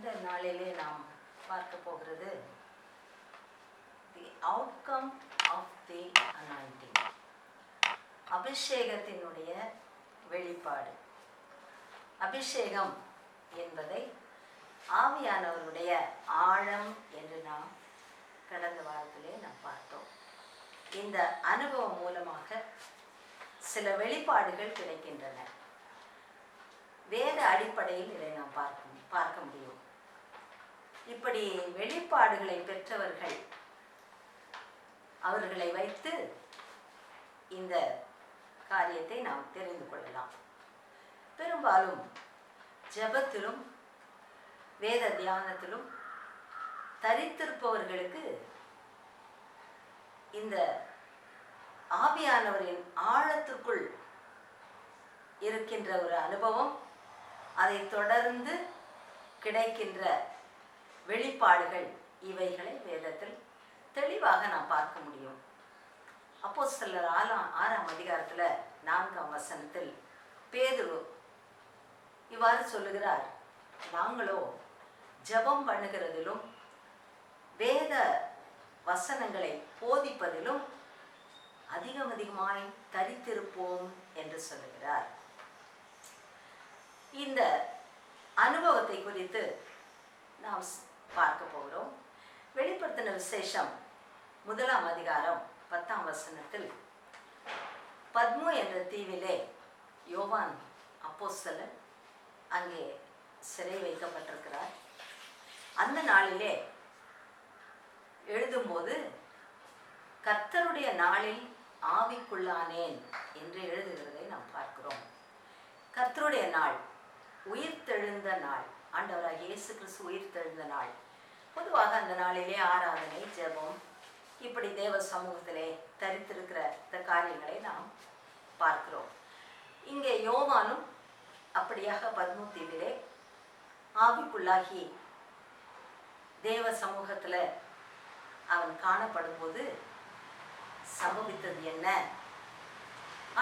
இந்த நாளிலே நாம் பார்க்க போகிறது the outcome of the anointing, அபிஷேகத்தினுடைய வெளிப்பாடு. அபிஷேகம் என்பதை ஆவியானவருடைய ஆழம் என்று நாம் கடந்த வாரத்திலே நாம் பார்த்தோம். இந்த அனுபவம் மூலமாக சில வெளிப்பாடுகள் கிடைக்கின்றன. வேத அடிப்படையில் இதை நாம் பார்க்க முடியும். இப்படி வெளிப்பாடுகளை பெற்றவர்கள் அவர்களை வைத்து இந்த காரியத்தை நாம் தெரிந்து கொள்ளலாம். பெரும்பாலும் ஜெபத்திலும் வேத தியானத்திலும் தரித்திருப்பவர்களுக்கு இந்த ஆவியானவரின் ஆழத்துக்குள் இருக்கின்ற ஒரு அனுபவம், அதை தொடர்ந்து கிடைக்கின்ற வெளிப்பாடுகள், இவைகளை வேதத்தில் தெளிவாக நாம் பார்க்க முடியும். அப்போஸ்தலர் 6ஆம் அதிகாரத்தில் 4ஆம் வசனத்தில் பேதுரு இவ்வாறு சொல்லுகிறார், நாங்களோ ஜெபம் பண்ணுகிறதிலும் வேத வசனங்களை போதிப்பதிலும் அதிகமாய் தரித்திருப்போம் என்று சொல்லுகிறார். இந்த அனுபவத்தை குறித்து நாம் பார்க்க போகிறோம். வெளிப்படுத்தின விசேஷம் 1ஆம் அதிகாரம் 10ஆம் வசனத்தில் பத்மு என்ற தீவிலே யோவான் அப்போஸ்தலன் அங்கே சிறை வைக்கப்பட்டிருக்கிறார். அந்த நாளிலே எழுதும்போது கர்த்தருடைய நாளில் ஆவிக்குள்ளானேன் என்று எழுதுகிறதை நாம் பார்க்கிறோம். கர்த்தருடைய நாள், உயிர்த்தெழுந்த நாள், ஆண்டவராகிய இயேசு கிறிஸ்து உயிர்த்தெழுந்த நாள். பொதுவாக அந்த நாளிலே ஆராதனை, ஜெபம், இப்படி தேவ சமூகத்திலே தரித்திருக்கிற இந்த காரியங்களை நாம் பார்க்கிறோம். இங்கே யோவானும் அப்படியாக பத்மு தீவிலே ஆவிக்குள்ளாகி தேவ சமூகத்தில் அவன் காணப்படும் போது சம்பவித்தது என்ன?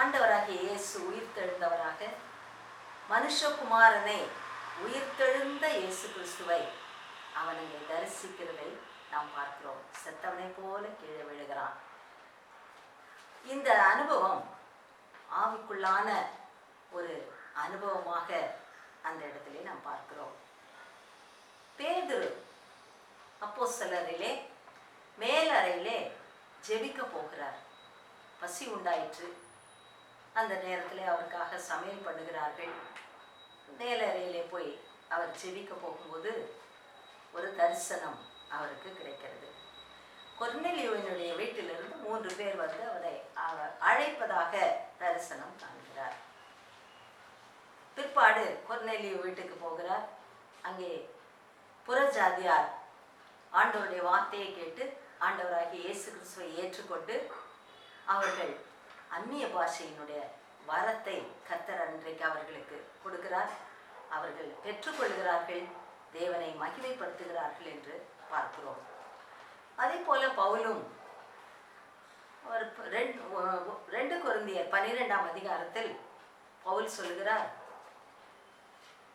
ஆண்டவராகிய இயேசு உயிர்த்தெழுந்தவராக, மனுஷகுமாரனை உயிர்த்தெழுந்த இயேசு கிறிஸ்துவை அவன் இங்கே தரிசிக்கிறதை நாம் பார்க்கிறோம். செத்தவனை போல கீழே விழுகிறான். இந்த அனுபவம் ஆவிக்குள்ளான ஒரு அனுபவமாக அந்த இடத்திலே நாம் பார்க்கிறோம். பேதுரு அப்போஸ்தலரிலே மேலறையிலே ஜெபிக்க போகிறார். பசி உண்டாயிற்று. அந்த நேரத்தில் அவருக்காக சமையல் பண்ணுகிறார்கள். மேலறையிலே போய் அவர் ஜெபிக்க போகும்போது ஒரு தரிசனம் அவருக்கு கிடைக்கிறது. கொர்நேலியுவினுடைய வீட்டிலிருந்து 3 பேர் வந்து அவரை அழைப்பதாக தரிசனம் காண்கிறார். பிற்பாடு கொர்நேலியு வீட்டுக்கு போகிறார். அங்கே புறஜாதியார் ஆண்டவருடைய வார்த்தையை கேட்டு ஆண்டவராகிய இயேசு கிறிஸ்துவை ஏற்றுக்கொண்டு அவர்கள் அந்நிய பாஷையினுடைய வரத்தை கர்த்தர் அன்றைக்கு அவர்களுக்கு கொடுக்கிறார். அவர்கள் பெற்றுக்கொள்கிறார்கள், தேவனை மகிமைப்படுத்துகிறார்கள் என்று பார்க்கிறோம். அதே போல பவுலும் 2 கொரிந்தியர் 12ஆம் அதிகாரத்தில் பவுல் சொல்லுகிறார்,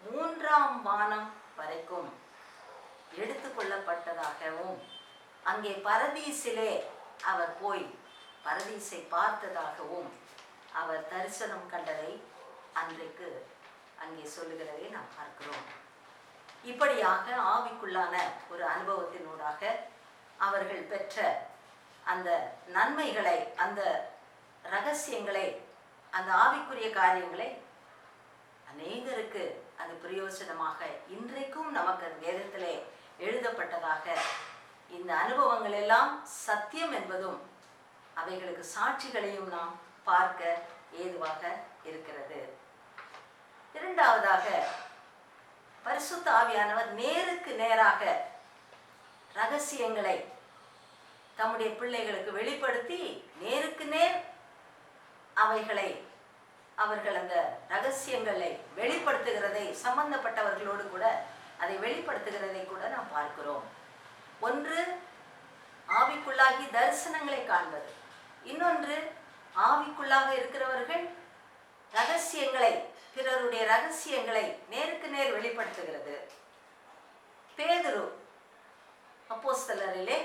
3ஆம் வானம் வரைக்கும் எடுத்துக்கொள்ளப்பட்டதாகவும் அங்கே பரதீசிலே அவர் போய் பரதீசை பார்த்ததாகவும் அவர் தரிசனம் கண்டதை அன்றைக்கு அங்கே சொல்லுகிறதை நாம் பார்க்கிறோம். இப்படியாக ஆவிக்குள்ளான ஒரு அனுபவத்தினூடாக அவர்கள் பெற்ற அந்த நன்மைகளை, அந்த இரகசியங்களை, அந்த ஆவிக்குரிய காரியங்களை அநேகருக்கு அது பிரயோஜனமாக இன்றைக்கும் நமக்கு வேதத்திலே எழுதப்பட்டதாக, இந்த அனுபவங்கள் எல்லாம் சத்தியம் என்பதும் அவைகளுக்கு சாட்சிகளையும் நாம் பார்க்க ஏதுவாக இருக்கிறது. இரண்டாவதாக, பரிசுத்த ஆவியானவர் நேருக்கு நேராக இரகசியங்களை தம்முடைய பிள்ளைகளுக்கு வெளிப்படுத்தி நேருக்கு நேர் அவைகளை அவர்கள் அந்த இரகசியங்களை வெளிப்படுத்துகிறதை, சம்பந்தப்பட்டவர்களோடு கூட அதை வெளிப்படுத்துகிறதை கூட நாம் பார்க்கிறோம். ஒன்று ஆவிக்குள்ளாகி தரிசனங்களை காண்பது, இன்னொன்று ஆவிக்குள்ளாக இருக்கிறவர்கள் ரகசியங்களை, பிறருடைய ரகசியங்களை நேருக்கு நேர் வெளிப்படுத்துகிறது. பேதுரு அப்போஸ்தலரிலே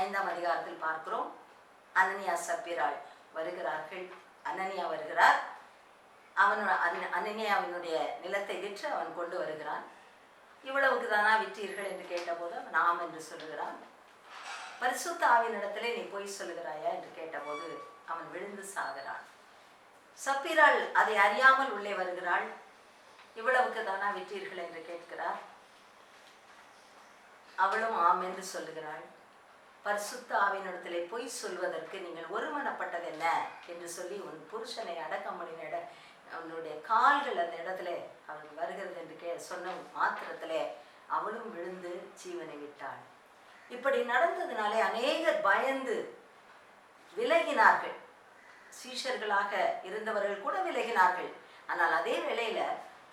5ஆம் அதிகாரத்தில் பார்க்கிறோம். அனனியா சப்பீராள் வருகிறார்கள். அனனியா வருகிறார். அனனியாவினுடைய நிலத்தை விற்று அவன் கொண்டு வருகிறான். இவ்வளவுக்கு தானா விற்றீர்கள் என்று கேட்டபோது அவன் ஆம் என்று சொல்லுகிறான். பரிசுத்த ஆவியினிடத்திலே நீ பொய் சொல்லுகிறாயா என்று கேட்டபோது அவன் விழுந்து சாகிறான். சப்பீராள் அதை அறியாமல் உள்ளே வருகிறாள். இவ்வளவுக்கு தானா விற்றீர்கள் என்று கேட்கிறார். அவளும் ஆம் என்று சொல்லுகிறாள். பரிசுத்த ஆவியினிடத்திலே பொய் சொல்வதற்கு நீங்கள் ஒருமனப்பட்டது என்ன என்று சொல்லி உன் புருஷனை அடக்கம் பண்ணின அவனுடைய கால்கள் அந்த இடத்துல அவள் வருகிறது என்று சொன்ன மாத்திரத்திலே அவளும் விழுந்து ஜீவனை விட்டாள். இப்படி நடந்ததுனாலே அநேகர் பயந்து விலகினார்கள். சீஷர்களாக இருந்தவர்கள் கூட விலகினார்கள். ஆனால் அதே வேளையில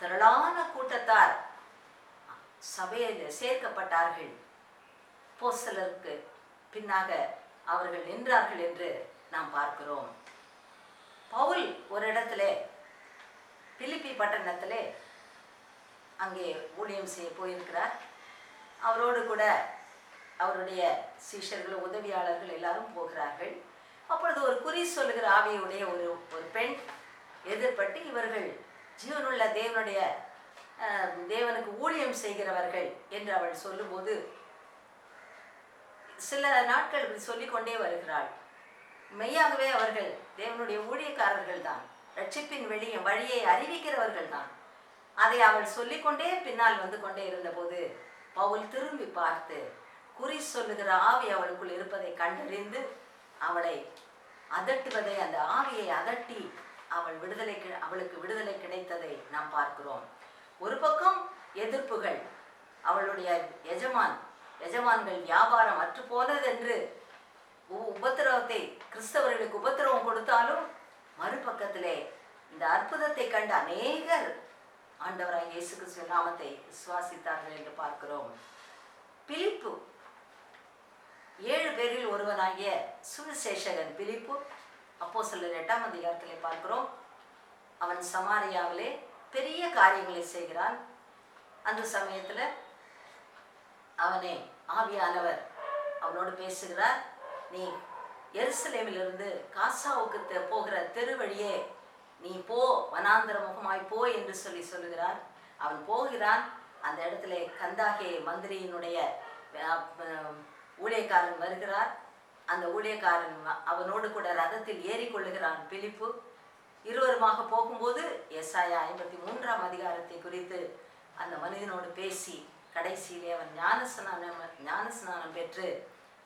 திரளான கூட்டத்தார் சபையில் சேர்க்கப்பட்டார்கள். அப்போஸ்தலருக்கு பின்னாக அவர்கள் நின்றார்கள் என்று நாம் பார்க்கிறோம். பவுல் ஒரு இடத்துல பிலிப்பி பட்டணத்திலே அங்கே ஊழியம் செய்ய போயிருக்கிறார். அவரோடு கூட அவருடைய சீஷர்கள் உதவியாளர்கள் எல்லாரும் போகிறார்கள். அப்பொழுது ஒரு குறி சொல்லுகிற ஆவியுடைய ஒரு பெண் எதிர்பட்டு இவர்கள் ஜீவனுள்ள தேவனுக்கு ஊழியம் செய்கிறவர்கள் என்று அவள் சொல்லும்போது சில நாட்கள் இப்படி சொல்லிக்கொண்டே வருகிறாள். மெய்யாகவே அவர்கள் தேவனுடைய ஊழியக்காரர்கள் தான், ரட்சிப்பின் வழியை அறிவிக்கிறவர்கள் தான். அதை அவள் சொல்லிக்கொண்டே பின்னால் வந்து கொண்டே இருந்தபோது பவுல் திரும்பி பார்த்து குறி சொல்லுகிற ஆவி அவளுக்குள் இருப்பதை கண்டறிந்து அவளை அதட்டுவதை, அந்த ஆவியை அதட்டி அவளுக்கு விடுதலை கிடைத்ததை நாம் பார்க்கிறோம். ஒரு பக்கம் எதிர்ப்புகள், அவளுடைய எஜமான்கள் வியாபாரம் அற்று போனதென்று உபத்திரவத்தை கிறிஸ்தவர்களுக்கு உபத்திரவம் கொடுத்தாலும் மறுபக்கத்திலே இந்த அற்புதத்தை கண்ட அநேகர் ஆண்டவராய் இயேசு கிறிஸ்து நாமத்தை விசுவாசித்தார்கள் என்று பார்க்கிறோம். பிலிப்பு 7 பேரில் ஒருவனாகிய சுவிசேஷகன் பிலிப்பு அப்போஸ்தலர் 8ஆம் அதிகாரத்திலே பார்க்கிறோம். அவன் சமாரியாவிலே பெரிய காரியங்களை செய்கிறான். அந்த சமயத்துல அவனே ஆவியானவர் அவனோடு பேசுகிறார். நீ எருசலேமிலிருந்து காசாவுக்கு போகிற தெரு வழியே நீ போ, வனாந்தர முகமாய் போ என்று சொல்லுகிறார். அவன் போகிறான். அந்த இடத்துல கந்தாகே மந்திரியினுடைய ஊழியக்காரன் வருகிறார். அந்த ஊழியக்காரன் அவனோடு கூட ரதத்தில் ஏறிக்கொள்ளுகிறான் பிலிப்பு. இருவருமாக போகும்போது எசாயா 53ஆம் அதிகாரத்தை குறித்து அந்த மனிதனோடு பேசி கடைசியிலே அவன் ஞானஸ்நானம் பெற்று,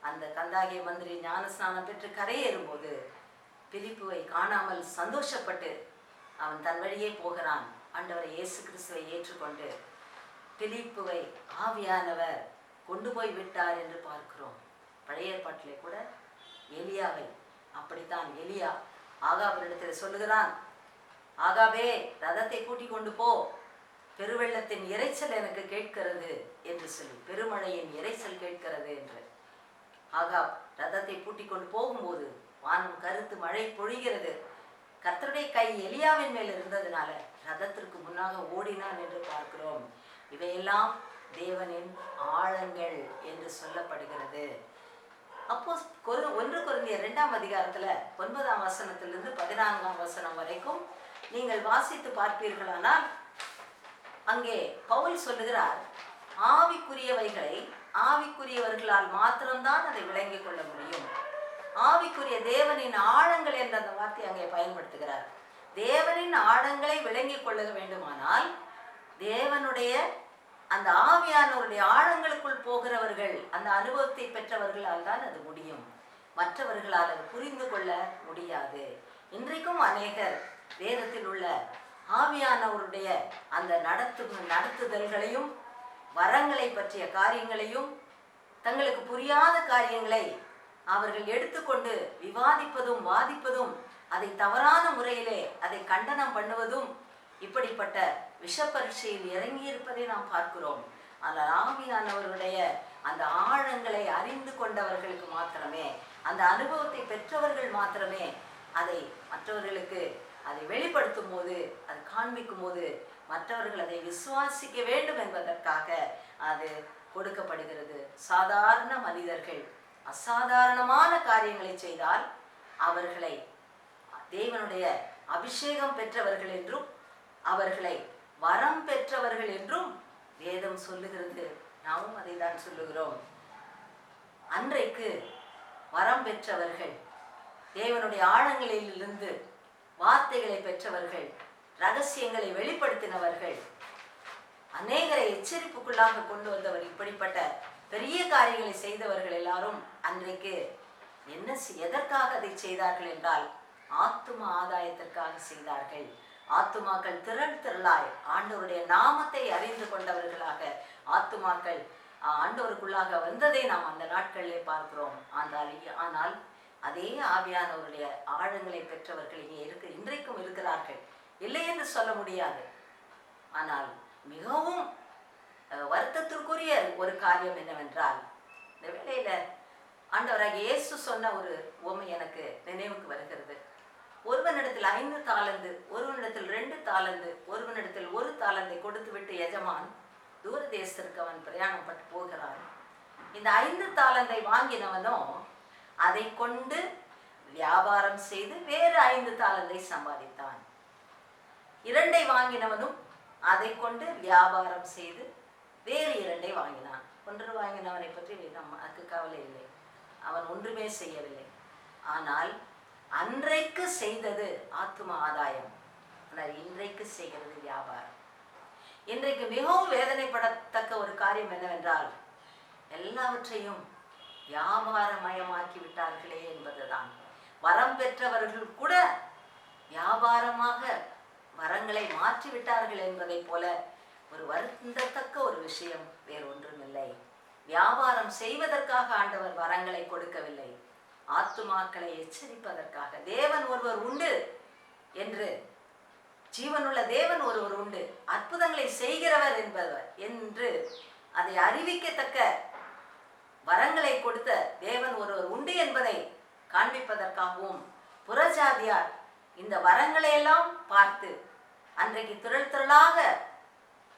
அந்த கந்தாகே மந்திரி ஞானஸ்நானம் பெற்று கரையேறும்போது பிலிப்புவை காணாமல் சந்தோஷப்பட்டு அவன் தன் வழியே போகிறான். ஆண்டவரை இயேசு கிறிஸ்துவை ஏற்றுக்கொண்டு பிலிப்புவை ஆவியானவர் கொண்டு போய் விட்டார் என்று பார்க்கிறோம். பழைய ஏற்பாட்டிலே கூட எலியாவை அப்படித்தான் எலியா ஆகாபினிடத்தில் சொல்லுகிறான், ஆகாபே ரதத்தை கூட்டிக் கொண்டு போ, பெருவெள்ளத்தின் இரைச்சல் எனக்கு கேட்கிறது என்று சொல்லி, பெருமழையின் இரைச்சல் கேட்கிறது என்று. ஆகாப் ரதத்தை கூட்டிக் கொண்டு போகும்போது வானம் கருத்து மழை பொழிகிறது. கர்த்தருடைய கை எலியாவின் மேல் இருந்ததுனால ரதத்திற்கு முன்னாக ஓடினான் என்று பார்க்கிறோம். இவையெல்லாம் தேவனின் ஆழங்கள் என்று சொல்லப்படுகிறது. அப்போ 1 கொரிந்தியர் 2ஆம் அதிகாரத்துல 9ஆம் வசனத்திலிருந்து 14ஆம் வசனம் வரைக்கும் நீங்கள் வாசித்து பார்ப்பீர்களானால் அங்கே பவுல் சொல்லுகிறார், ஆவிக்குரியவைகளை ஆவிக்குரியவர்களால் மாத்திரம்தான் அதை விளங்கிக் கொள்ள முடியும். ஆவிக்குரிய தேவனின் ஆழங்கள் என்ற அந்த வார்த்தை அங்கே பயன்படுத்துகிறார். தேவனின் ஆழங்களை விளங்கிக் கொள்ள வேண்டுமானால் தேவனுடைய அந்த ஆவியானவருடைய ஆழங்களுக்குள் போகிறவர்கள், அந்த அனுபவத்தை பெற்றவர்களால் தான் அது முடியும். மற்றவர்களால் அது புரிந்து கொள்ள முடியாது. இன்றைக்கும் அநேகர் வேதத்தில் உள்ள ஆவியானவருடைய அந்த நடத்துதல்களையும் வரங்களை பற்றிய காரியங்களையும் தங்களுக்கு புரியாத காரியங்களை அவர்கள் எடுத்துக்கொண்டு விவாதிப்பதும் வாதிப்பதும், அதை தவறான முறையிலே அதை கண்டனம் பண்ணுவதும், இப்படிப்பட்ட விஷப்பரீட்சையில் இறங்கி இருப்பதை நாம் பார்க்கிறோம். ஆனால் ஆவியானவருடைய அந்த ஆழங்களை அறிந்து கொண்டவர்களுக்கு மாத்திரமே, அந்த அனுபவத்தை பெற்றவர்கள் மாத்திரமே அதை மற்றவர்களுக்கு அதை வெளிப்படுத்தும் போது, அது காண்பிக்கும் போது மற்றவர்கள் அதை விசுவாசிக்க வேண்டும் என்பதற்காக அது கொடுக்கப்படுகிறது. சாதாரண மனிதர்கள் அசாதாரணமான காரியங்களை செய்தால் அவர்களை தேவனுடைய அபிஷேகம் பெற்றவர்கள் என்றும் அவர்களை வரம் பெற்றவர்கள் என்றும் வேதம் சொல்லுகிறது. நாமும் அதை தான் சொல்லுகிறோம். அன்றைக்கு வரம் பெற்றவர்கள், தேவனுடைய ஆழங்களிலிருந்து வார்த்தைகளை பெற்றவர்கள், ரகசியங்களை வெளிப்படுத்தினவர்கள், அநேகரை எச்சரிப்புக்குள்ளாக கொண்டு வந்தவர், இப்படிப்பட்ட பெரிய காரியங்களை செய்தவர்கள் எல்லாரும் அன்றைக்கு எதற்காக அதை செய்தார்கள் என்றால் ஆத்தும ஆதாயத்திற்காக செய்தார்கள். ஆத்துமாக்கள் திரளாய் ஆண்டவருடைய நாமத்தை அறிந்து கொண்டவர்களாக ஆத்துமாக்கள் ஆண்டவருக்குள்ளாக வந்ததை நாம் அந்த நாட்களிலே பார்க்கிறோம். ஆனால் அதே ஆவியானவருடைய ஆழங்களை பெற்றவர்கள் இன்றைக்கும் இருக்கிறார்கள், இல்லை என்று சொல்ல முடியாது. ஆனால் மிகவும் வருத்தத்திற்குரிய ஒரு காரியம் என்னவென்றால், இந்த வேளையில ஆண்டவராக இயேசு சொன்ன ஒரு உவமை எனக்கு நினைவுக்கு வருகிறது. ஒருவனிடத்தில் 5 தாலந்து, ஒருவனிடத்தில் 2 தாலந்து, ஒருவனிடத்தில் 1 தாலந்தை கொடுத்து விட்டு எஜமான் தூர தேசத்திற்கு அவன் பிரயாணம் பட்டு போகிறான். இந்த 5 தாலந்தை வாங்கினவனோ அதை கொண்டு வியாபாரம் செய்து வேறு 5 தாலந்தை சம்பாதித்தான். 2 வாங்கினவனும் அதை கொண்டு வியாபாரம் செய்து வேறு 2 வாங்கினான். 1 வாங்கினவனை பற்றி நமக்கு கவலை இல்லை, அவன் ஒன்றுமே செய்யவில்லை. ஆனால் அன்றைக்கு செய்தது ஆத்தும ஆதாயம், ஆனால் இன்றைக்கு செய்கிறது வியாபாரம். இன்றைக்கு மிகவும் வேதனைப்படத்தக்க ஒரு காரியம் என்னவென்றால், எல்லாவற்றையும் வியாபாரமயமாக்கி விட்டார்களே என்பதுதான். வரம் பெற்றவர்கள் கூட வியாபாரமாக வரங்களை மாற்றிவிட்டார்கள் என்பதை போல ஒரு வருந்தத்தக்க ஒரு விஷயம் வேறொன்றுமில்லை. வியாபாரம் செய்வதற்காக ஆண்டவர் வரங்களை கொடுக்கவில்லை, ஆத்துமாக்களை எச்சரிப்பதற்காக. தேவன் ஒருவர் உண்டு என்று, ஜீவனுள்ள தேவன் ஒருவர் உண்டு, அற்புதங்களை செய்கிறவர் என்பவர் என்று அதை அறிவிக்கத்தக்க வரங்களை கொடுத்த தேவன் ஒருவர் உண்டு என்பதை காண்பிப்பதற்காகவும் புறஜாதியார் இந்த வரங்களை எல்லாம் பார்த்து அன்றைக்கு திரளாக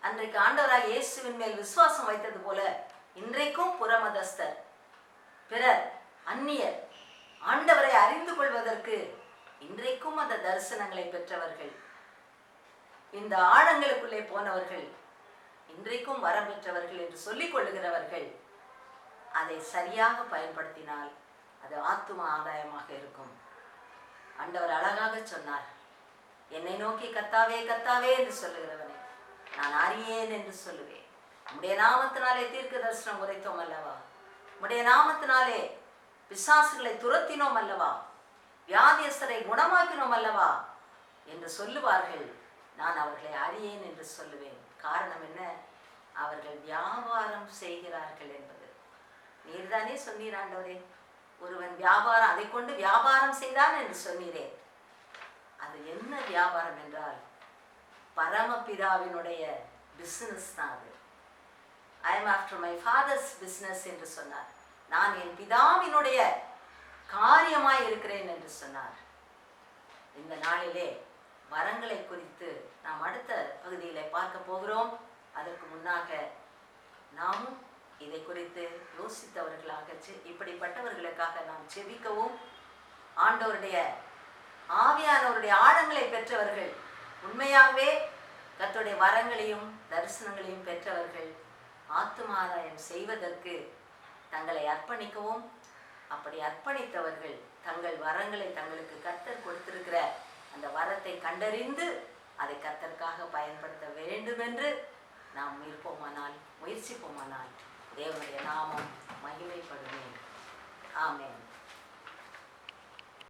அன்றைக்கு ஆண்டவராக இயேசுவின் மேல் விசுவாசம் வைத்தது போல இன்றைக்கும் புறமதஸ்தர், பிறர், அந்நியர் ஆண்டவரை அறிந்து கொள்வதற்கு இன்றைக்கும் அந்த தரிசனங்களை பெற்றவர்கள், இந்த ஆழங்களுக்குள்ளே போனவர்கள், இன்றைக்கும் வரம் பெற்றவர்கள் என்று சொல்லிக் கொள்ளுகிறவர்கள் அதை சரியாக பயன்படுத்தினால் அது ஆத்தும ஆதாயமாக இருக்கும். ஆண்டவர் அழகாக சொன்னார், என்னை நோக்கி கர்த்தாவே கர்த்தாவே என்று சொல்லுகிறவனை நான் அறியேன் என்று சொல்லுவேன். உம்முடைய நாமத்தினாலே தீர்க்க தரிசனம் உரைத்தோம் அல்லவா, உம்முடைய நாமத்தினாலே பிசாசுகளை துரத்தினோம் அல்லவா, வியாதியஸ்தரை குணமாக்கினோம் அல்லவா என்று சொல்லுவார்கள். நான் அவர்களை அறியேன் என்று சொல்லுவேன். காரணம் என்ன? அவர்கள் வியாபாரம் செய்கிறார்கள் என்பது. நீர்தானே சொன்னீர் ஆண்டவரே, ஒருவன் வியாபாரம் அதை கொண்டு வியாபாரம் செய்தான் என்று சொன்னீரே. அது என்ன வியாபாரம் என்றால் பரமபிதாவினுடைய பிசினஸ் தான் அது. I am after my fathers business என்று சொன்னார். நான் என் பிதாவினுடைய காரியமாய் இருக்கிறேன் என்று சொன்னார். இந்த நாளிலே வரங்களை குறித்து நாம் அடுத்த பகுதியிலே பார்க்க போகிறோம். அதற்கு முன்னாக நாமும் இதை குறித்து யோசித்தவர்களாக, இப்படிப்பட்டவர்களுக்காக நாம் செபிக்கவும், ஆண்டவருடைய ஆவியானவருடைய ஆழங்களை பெற்றவர்கள், உண்மையாகவே கர்த்தருடைய வரங்களையும் தரிசனங்களையும் பெற்றவர்கள் ஆத்துமாதாயம் செய்வதற்கு தங்களை அர்ப்பணிக்கவும், அப்படி அர்ப்பணித்தவர்கள் தங்கள் வரங்களை தங்களுக்கு கர்த்தர் கொடுத்திருக்கிற அந்த வரத்தை கண்டறிந்து அதை கர்த்தருக்காக பயன்படுத்த வேண்டும் என்று நாம் முயற்சிப்போமானால் தேவனுடைய நாமம் மகிமைப்படுமே. ஆமென்.